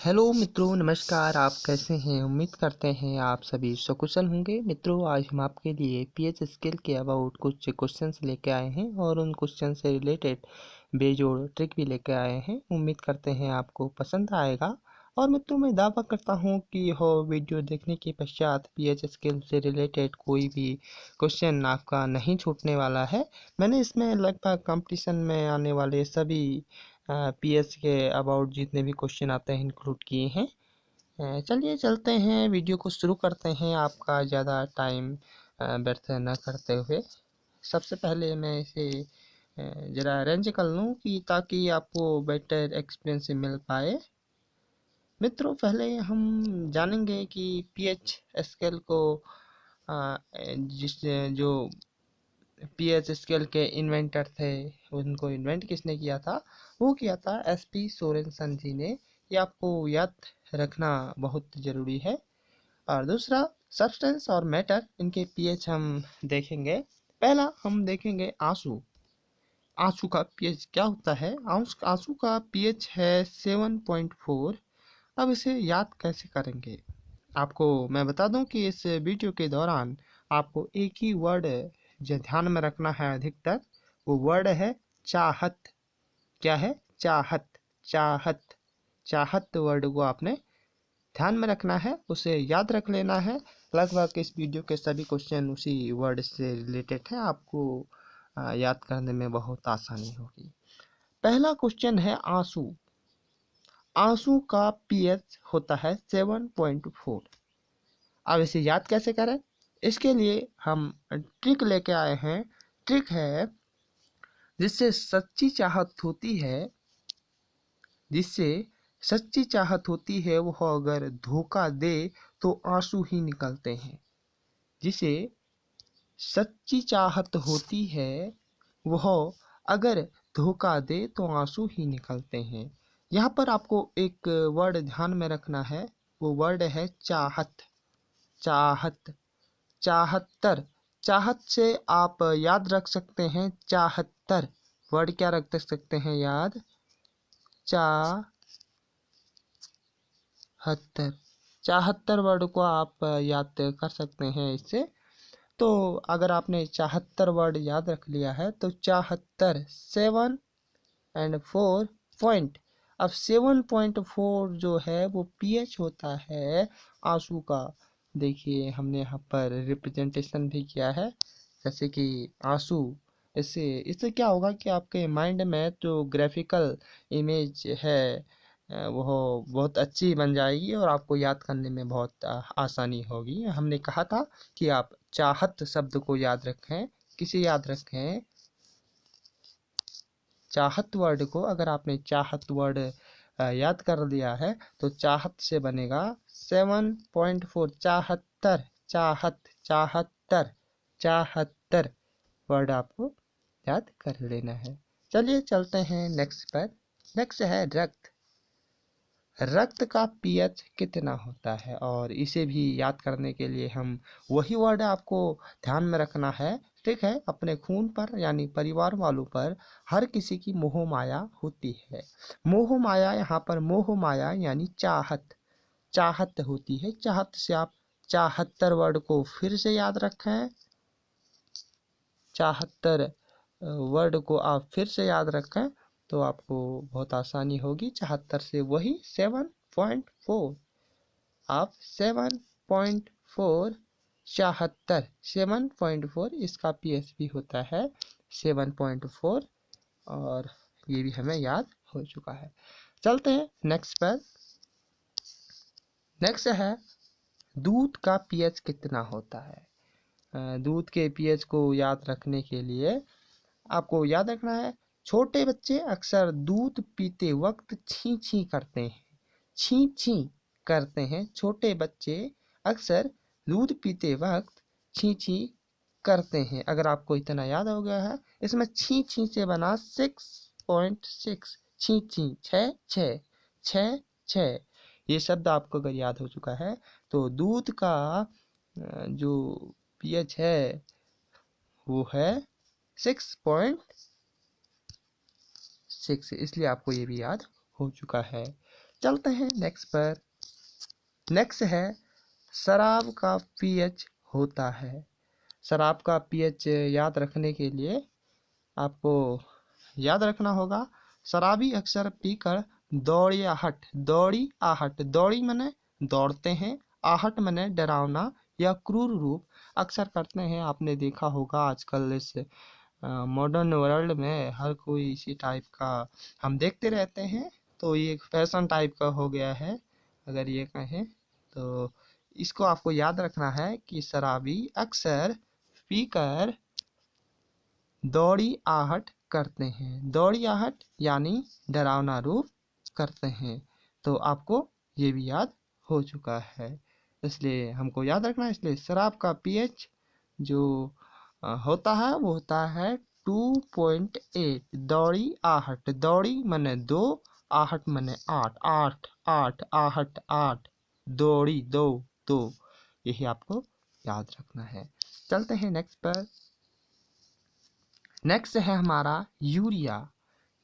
Hello मित्रों, नमस्कार। आप कैसे हैं? उम्मीद करते हैं आप सभी सकुशल होंगे। मित्रों, आज हम आपके लिए पीएच स्केल के अबाउट कुछ क्वेश्चंस लेके आए हैं और उन क्वेश्चन से रिलेटेड बेजोड़ ट्रिक भी लेके आए हैं। उम्मीद करते हैं आपको पसंद आएगा। और मित्रों, मैं दावा करता हूं कि हो वीडियो देखने के पश्चात पीएच स्केल से रिलेटेड कोई भी क्वेश्चन आपका नहीं छूटने वाला है। मैंने इसमें लगभग कंपटीशन में आने वाले सभी पीएच के अबाउट जितने भी क्वेश्चन आते हैं इंक्लूड किए हैं। चलिए चलते हैं, वीडियो को शुरू करते हैं आपका ज़्यादा टाइम व्यर्थ न करते हुए। सबसे पहले मैं इसे ज़रा अरेंज कर लूँ कि ताकि आपको बेटर एक्सपीरियंस मिल पाए। मित्रों, पहले हम जानेंगे कि पीएच स्केल को जिस जो पीएच स्केल के इन्वेंटर थे, उनको इन्वेंट किसने किया था? वो किया था एसपी सोरेनसन जी ने। ये आपको याद रखना बहुत ज़रूरी है। और दूसरा, सब्सटेंस और मैटर, इनके पीएच हम देखेंगे। पहला हम देखेंगे आंसू। आंसू का पीएच क्या होता है? आंसू का पीएच है 7.4। अब इसे याद कैसे करेंगे? आपको मैं बता दूं कि इस वीडियो के दौरान आपको एक ही वर्ड जो ध्यान में रखना है अधिकतर, वो वर्ड है चाहत। क्या है? चाहत। चाहत। चाहत वर्ड को आपने ध्यान में रखना है, उसे याद रख लेना है। लगभग इस वीडियो के सभी क्वेश्चन उसी वर्ड से रिलेटेड है। आपको याद करने में बहुत आसानी होगी। पहला क्वेश्चन है आंसू। आंसू का पीएच होता है 7.4। अब इसे याद कैसे करें? इसके लिए हम ट्रिक लेके आए हैं। ट्रिक है, जिससे सच्ची चाहत होती है, जिससे सच्ची चाहत होती है, वह अगर धोखा दे तो आंसू ही निकलते हैं। जिसे सच्ची चाहत होती है, वह अगर धोखा दे तो आंसू ही निकलते हैं। यहाँ पर आपको एक वर्ड ध्यान में रखना है, वो वर्ड है चाहत। चाहत। चाहत्तर। चाहत से आप याद रख सकते हैं चाहत्तर। वर्ड क्या रख सकते हैं याद? चाहत्तर। चाहत्तर वर्ड को आप याद कर सकते हैं इससे। तो अगर आपने चाहत्तर वर्ड याद रख लिया है तो चाहत्तर 7 और 4 पॉइंट। अब 7.4 जो है वो पीएच होता है आंसू का। देखिए, हमने यहाँ पर रिप्रेजेंटेशन भी किया है, जैसे कि आंसू। इससे क्या होगा कि आपके माइंड में जो ग्राफिकल इमेज है वह बहुत अच्छी बन जाएगी और आपको याद करने में बहुत आसानी होगी। हमने कहा था कि आप चाहत शब्द को याद रखें। किसे याद रखें? चाहत वर्ड को। अगर आपने चाहत वर्ड याद कर लिया है तो चाहत से बनेगा 7.4। चाहत्तर। चाहत। चाहत्तर। चाहत्तर वर्ड आपको याद कर लेना है। चलिए चलते हैं नेक्स्ट पर। नेक्स्ट है रक्त। रक्त का पीएच कितना होता है? और इसे भी याद करने के लिए हम वही वर्ड आपको ध्यान में रखना है। ठीक है, अपने खून पर यानी परिवार वालों पर हर किसी की मोह माया होती है। मोह माया, यहाँ पर मोह माया यानी चाहत। चाहत होती है। चाहत से आप चाहत्तर वर्ड को फिर से याद रखें। चाहत्तर वर्ड को आप फिर से याद रखें तो आपको बहुत आसानी होगी। चाहत्तर से वही 7.4। आप 7.4 चाहत्तर 7.4 इसका पीएच भी होता है 7.4। और ये भी हमें याद हो चुका है। चलते हैं नेक्स्ट पर। नेक्स्ट है दूध का पीएच कितना होता है? दूध के पीएच को याद रखने के लिए आपको याद रखना है, छोटे बच्चे अक्सर दूध पीते वक्त छी छी करते हैं। छी छी करते हैं। छोटे बच्चे अक्सर दूध पीते वक्त छी छी करते हैं। अगर आपको इतना याद हो गया है, इसमें छी छी से बना 6.6। छी छी 6 6 6। ये शब्द आपको अगर याद हो चुका है तो दूध का जो पीएच है वो है 6.6, इसलिए आपको ये भी याद हो चुका है। चलते हैं नेक्स्ट पर। नेक्स्ट है शराब का पीएच होता है। शराब का पीएच याद रखने के लिए आपको याद रखना होगा, शराबी अक्सर पीकर दौड़ी आहट, दौड़ी मने दौड़ते हैं, आहट मने डरावना या क्रूर रूप अक्सर करते हैं। आपने देखा होगा आजकल इस मॉडर्न वर्ल्ड में हर कोई इसी टाइप का हम देखते रहते हैं, तो ये एक फैशन टाइप का हो गया है अगर ये कहें तो। इसको आपको याद रखना है कि शराबी अक्सर पीकर दौड़ी आहट करते हैं, दौड़ी आहट यानी डरावना रूप करते हैं। तो आपको ये भी याद हो चुका है, इसलिए हमको याद रखना है। इसलिए शराब का पीएच जो होता है वो होता है 2.8। दौड़ी मने 2, आहट मने 8, आहट 8, दौड़ी 2। यही आपको याद रखना है। चलते हैं नेक्स्ट पर। नेक्स्ट है हमारा यूरिया,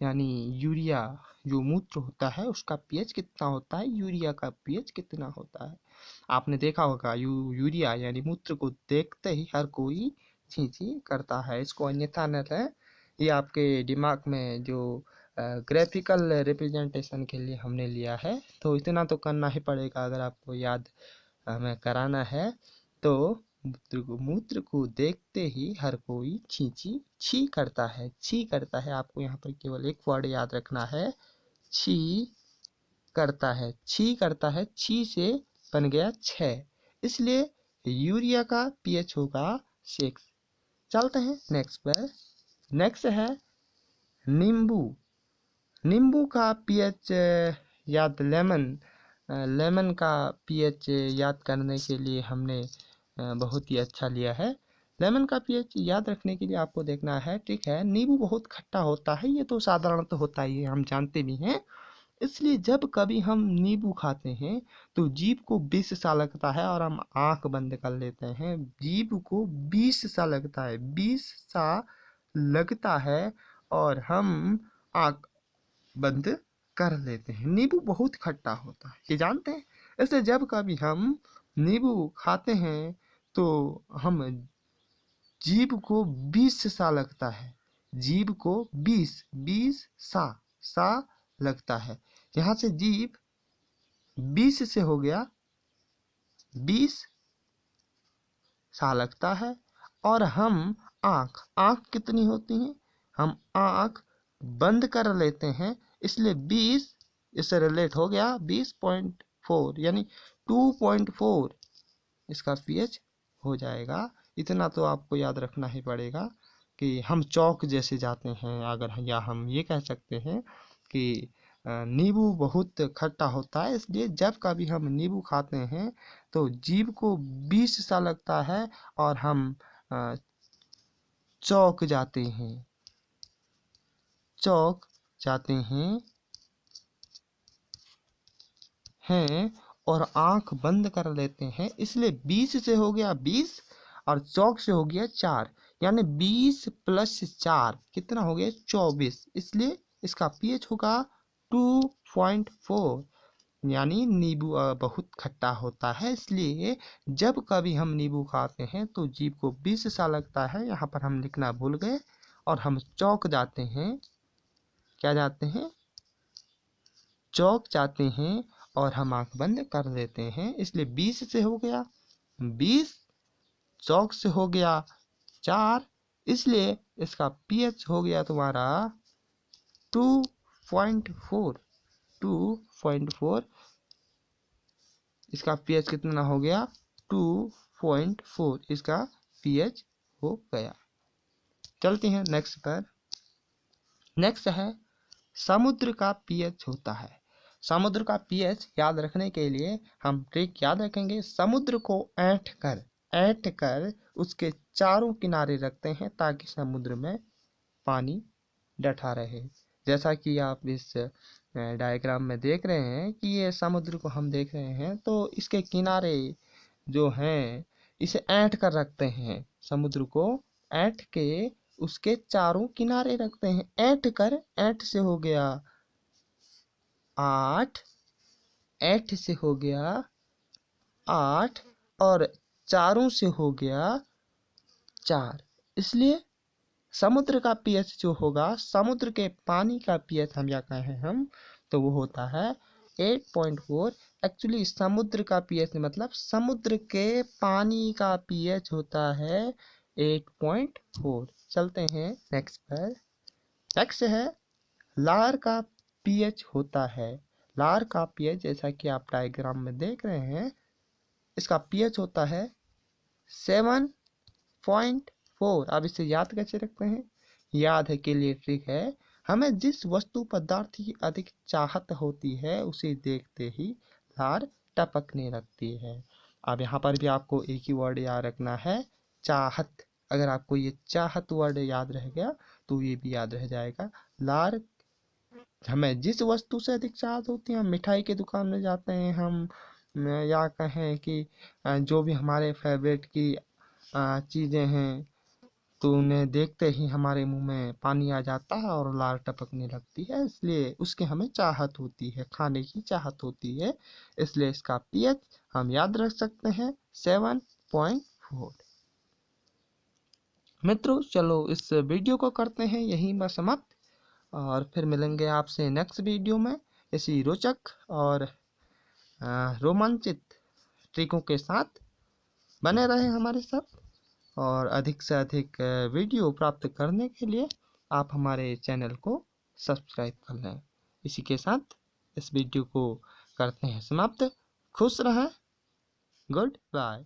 यानी यूरिया जो मूत्र होता है उसका पीएच कितना होता है, यूरिया का पीएच कितना होता है। आपने देखा होगा यूरिया यानी मूत्र को देखते ही हर कोई छी छी करता है। इसको अन्यथा न लें, ये आपके दिमाग में जो ग्राफिकल रिप्रेजेंटेशन के लिए हमने लिया है, तो इतना तो करना ही पड़ेगा अगर आपको याद हमें कराना है। तो मूत्र को देखते ही हर कोई छी करता है, छी करता है। आपको यहाँ पर केवल एक वर्ड याद रखना है, छी करता है, छी करता है, छी से बन गया 6, इसलिए यूरिया का पीएच होगा 6। चलते हैं नेक्स्ट पर। नेक्स्ट है नींबू। नींबू का पीएच याद लेमन का पीएच याद करने के लिए हमने बहुत ही अच्छा लिया है। लेमन का पीएच याद रखने के लिए आपको देखना है, ठीक है, नींबू बहुत खट्टा होता है, ये तो साधारण तो होता ही है, हम जानते भी हैं। इसलिए जब कभी हम नींबू खाते हैं तो जीभ को 20 सा लगता है और हम आंख बंद कर लेते हैं। जीभ को 20 सा लगता है, 20 सा लगता है और हम आंख बंद कर लेते हैं। नींबू बहुत खट्टा होता है, ये जानते हैं। इसलिए जब कभी हम नींबू खाते हैं तो हम जीभ को 20 सा लगता है, जीभ को 20 सा लगता है। यहाँ से जीभ 20 से हो गया 20 सा लगता है और हम आंख कितनी होती है, हम आंख बंद कर लेते हैं, इसलिए 20 इससे रिलेट हो गया 20.4 यानी 2.4 इसका पीएच हो जाएगा। इतना तो आपको याद रखना ही पड़ेगा कि हम चौक जैसे जाते हैं अगर, या हम ये कह सकते हैं कि नींबू बहुत खट्टा होता है, इसलिए जब कभी हम नींबू खाते हैं तो जीभ को 20 सा लगता है और हम चौक जाते हैं और आंख बंद कर लेते हैं, इसलिए 20 से हो गया 20 और चौक से हो गया 4, यानी 20 प्लस 4 कितना हो गया 24, इसलिए इसका पीएच होगा 2.4। यानी नींबू बहुत खट्टा होता है, इसलिए जब कभी हम नींबू खाते हैं तो जीभ को 20 सा लगता है, यहाँ पर हम लिखना भूल गए, और हम चौक जाते हैं, क्या जाते हैं, चौक जाते हैं और हम आंख बंद कर देते हैं। इसलिए 20 से हो गया 20, चौक से हो गया 4, इसलिए इसका पीएच हो गया तुम्हारा 2.4। 2.4 इसका पीएच कितना हो गया 2.4 इसका पीएच हो गया। चलते हैं नेक्स्ट पर। नेक्स्ट है समुद्र का पीएच होता है। समुद्र का पीएच याद रखने के लिए हम ट्रिक याद रखेंगे। समुद्र को ऐंठ कर उसके चारों किनारे रखते हैं ताकि समुद्र में पानी डटा रहे। जैसा कि आप इस डायग्राम में देख रहे हैं कि ये समुद्र को हम देख रहे हैं, तो इसके किनारे जो हैं इसे ऐंठ कर रखते हैं, समुद्र को ऐंठ के उसके चारों किनारे रखते हैं। ऐंठ से हो गया 8, 8 से हो गया 8 और चारों से हो गया 4। इसलिए समुद्र का पीएच जो होगा, समुद्र के पानी का पीएच हम क्या कहें हम, तो वो होता है 8.4। एक्चुअली समुद्र का पीएच मतलब समुद्र के पानी का पीएच होता है 8.4। चलते हैं नेक्स्ट पर। नेक्स्ट है लार का पीएच होता है, लार का पीएच जैसा कि आप डायग्राम में देख रहे हैं, इसका पीएच होता है 7.4। अब इसे याद कैसे रखते हैं, याद है के लिए ट्रिक है, हमें जिस वस्तु पदार्थ की अधिक चाहत होती है उसे देखते ही लार टपकने लगती है। अब यहाँ पर भी आपको एक ही वर्ड याद रखना है, चाहत। अगर आपको ये चाहत वर्ड याद रह गया तो ये भी याद रह जाएगा। लार, हमें जिस वस्तु से अधिक चाहत होती है, हम मिठाई की दुकान में जाते हैं, हम या कहें कि जो भी हमारे फेवरेट की चीज़ें हैं, तो उन्हें देखते ही हमारे मुंह में पानी आ जाता है और लार टपकने लगती है, इसलिए उसकी हमें चाहत होती है, खाने की चाहत होती है। इसलिए इसका पीएच हम याद रख सकते हैं 7.4। मित्रों चलो इस वीडियो को करते हैं यहीं पर समाप्त, और फिर मिलेंगे आपसे नेक्स्ट वीडियो में इसी रोचक और रोमांचित ट्रिकों के साथ। बने रहे हमारे साथ, और अधिक से अधिक वीडियो प्राप्त करने के लिए आप हमारे चैनल को सब्सक्राइब कर लें। इसी के साथ इस वीडियो को करते हैं समाप्त। खुश रहें। Good bye.